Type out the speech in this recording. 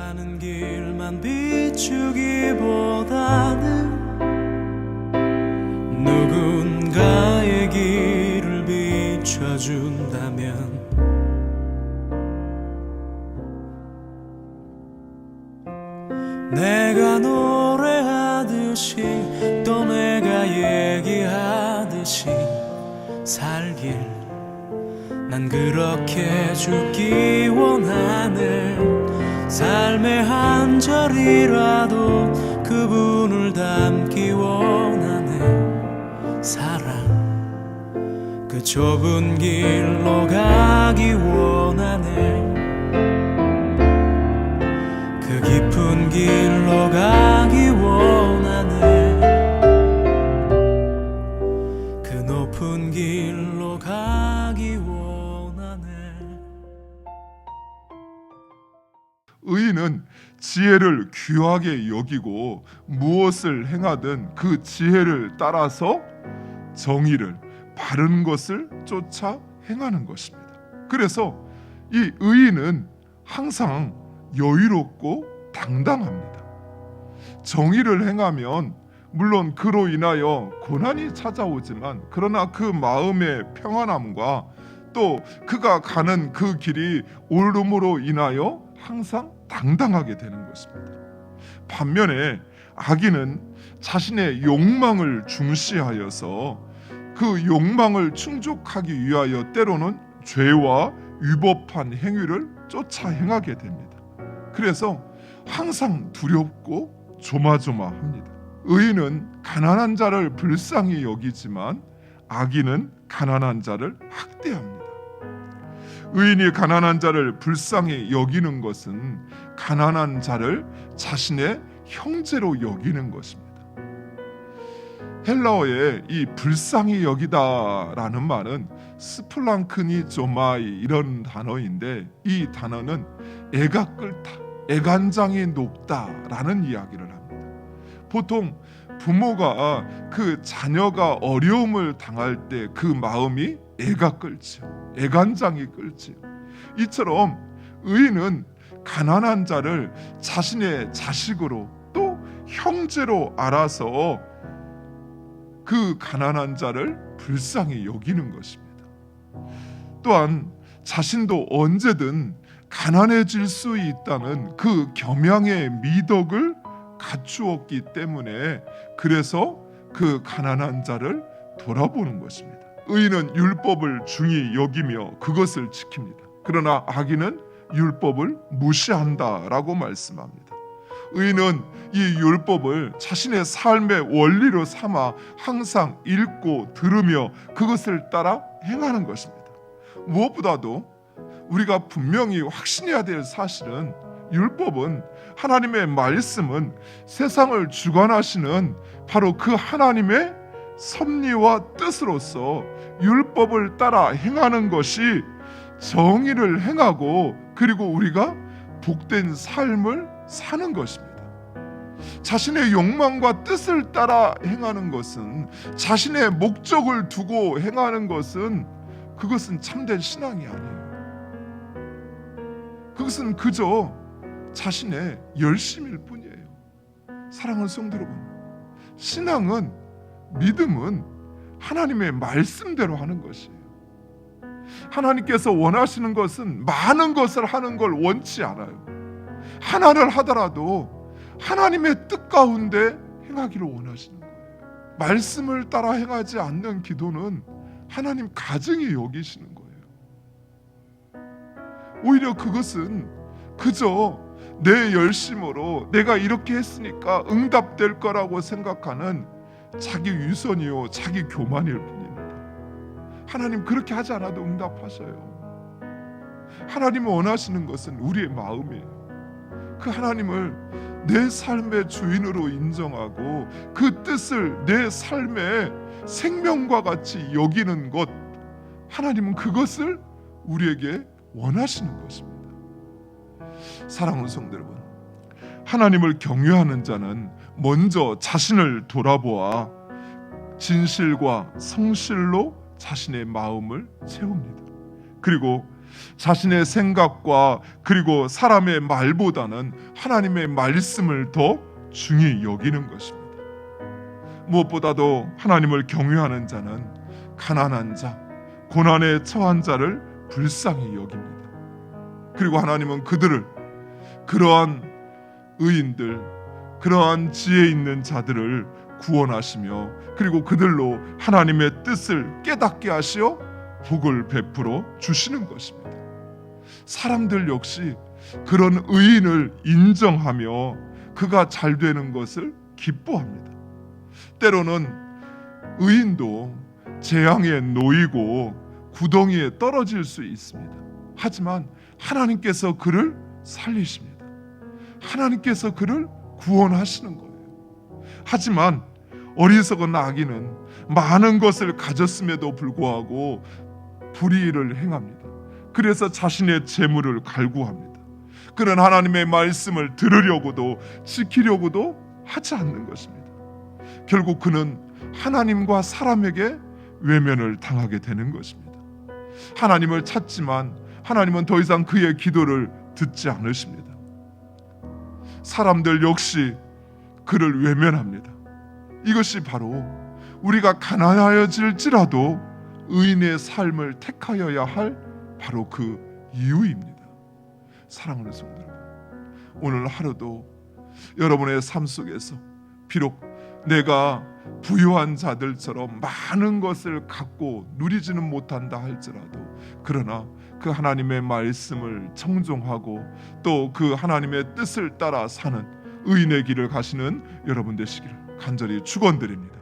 가는 길만 비추기보다는 누군가의 길을 비춰준다면 내가 노래하듯이 또 내가 얘기하듯이 살길 난 그렇게 죽기 원하네. 삶의 한 절이라도 그분을 담기 원하네. 사랑 그 좁은 길로 가기 원하네. 그 깊은 길로 가기 원하네. 그 높은 길로 가기 원하네. 의인은 지혜를 귀하게 여기고 무엇을 행하든 그 지혜를 따라서 정의를 바른 것을 쫓아 행하는 것입니다. 그래서 이 의인은 항상 여유롭고 당당합니다. 정의를 행하면 물론 그로 인하여 고난이 찾아오지만 그러나 그 마음의 평안함과 또 그가 가는 그 길이 옳음으로 인하여 항상 당당하게 되는 것입니다. 반면에 악인은 자신의 욕망을 중시하여서 그 욕망을 충족하기 위하여 때로는 죄와 위법한 행위를 쫓아 행하게 됩니다. 그래서 항상 두렵고 조마조마합니다. 의인은 가난한 자를 불쌍히 여기지만 악인은 가난한 자를 학대합니다. 의인이 가난한 자를 불쌍히 여기는 것은 가난한 자를 자신의 형제로 여기는 것입니다. 헬라어에 이 불쌍히 여기다라는 말은 스플랑크니조마이 이런 단어인데 이 단어는 애가 끓다, 애간장이 높다라는 이야기를 합니다. 보통 부모가 그 자녀가 어려움을 당할 때 그 마음이 애가 끓지요. 애간장이 끓지요. 이처럼 의인은 가난한 자를 자신의 자식으로 또 형제로 알아서 그 가난한 자를 불쌍히 여기는 것입니다. 또한 자신도 언제든 가난해질 수 있다는 그 겸양의 미덕을 갖추었기 때문에 그래서 그 가난한 자를 돌아보는 것입니다. 의인은 율법을 중히 여기며 그것을 지킵니다. 그러나 악인은 율법을 무시한다라고 말씀합니다. 의인은 이 율법을 자신의 삶의 원리로 삼아 항상 읽고 들으며 그것을 따라 행하는 것입니다. 무엇보다도 우리가 분명히 확신해야 될 사실은 율법은 하나님의 말씀은 세상을 주관하시는 바로 그 하나님의 섭리와 뜻으로서 율법을 따라 행하는 것이 정의를 행하고 그리고 우리가 복된 삶을 사는 것입니다. 자신의 욕망과 뜻을 따라 행하는 것은 자신의 목적을 두고 행하는 것은 그것은 참된 신앙이 아니에요. 그것은 그저 자신의 열심일 뿐이에요. 사랑하는 성도 여러분, 신앙은 믿음은 하나님의 말씀대로 하는 것이에요. 하나님께서 원하시는 것은 많은 것을 하는 걸 원치 않아요. 하나를 하더라도 하나님의 뜻 가운데 행하기를 원하시는 거예요. 말씀을 따라 행하지 않는 기도는 하나님 가증히 여기시는 거예요. 오히려 그것은 그저 내 열심으로 내가 이렇게 했으니까 응답될 거라고 생각하는 자기 위선이요 자기 교만일 뿐입니다. 하나님 그렇게 하지 않아도 응답하셔요. 하나님이 원하시는 것은 우리의 마음이에요. 그 하나님을 내 삶의 주인으로 인정하고 그 뜻을 내 삶의 생명과 같이 여기는 것, 하나님은 그것을 우리에게 원하시는 것입니다. 사랑하는 성도 여러분, 하나님을 경외하는 자는 먼저 자신을 돌아보아 진실과 성실로 자신의 마음을 채웁니다. 그리고 자신의 생각과 그리고 사람의 말보다는 하나님의 말씀을 더 중히 여기는 것입니다. 무엇보다도 하나님을 경외하는 자는 가난한 자, 고난에 처한 자를 불쌍히 여깁니다. 그리고 하나님은 그들을, 그러한 의인들, 그러한 지혜 있는 자들을 구원하시며 그리고 그들로 하나님의 뜻을 깨닫게 하시어 복을 베풀어 주시는 것입니다. 사람들 역시 그런 의인을 인정하며 그가 잘 되는 것을 기뻐합니다. 때로는 의인도 재앙에 놓이고 구덩이에 떨어질 수 있습니다. 하지만 하나님께서 그를 살리십니다. 하나님께서 그를 구원하시는 거예요. 하지만 어리석은 악인은 많은 것을 가졌음에도 불구하고 불의를 행합니다. 그래서 자신의 재물을 갈구합니다. 그런 하나님의 말씀을 들으려고도 지키려고도 하지 않는 것입니다. 결국 그는 하나님과 사람에게 외면을 당하게 되는 것입니다. 하나님을 찾지만 하나님은 더 이상 그의 기도를 듣지 않으십니다. 사람들 역시 그를 외면합니다. 이것이 바로 우리가 가난하여질지라도 의인의 삶을 택하여야 할 바로 그 이유입니다. 사랑하는 성도 여러분, 오늘 하루도 여러분의 삶 속에서 비록 내가 부유한 자들처럼 많은 것을 갖고 누리지는 못한다 할지라도 그러나 그 하나님의 말씀을 청종하고 또 그 하나님의 뜻을 따라 사는 의인의 길을 가시는 여러분 되시기를 간절히 축원드립니다.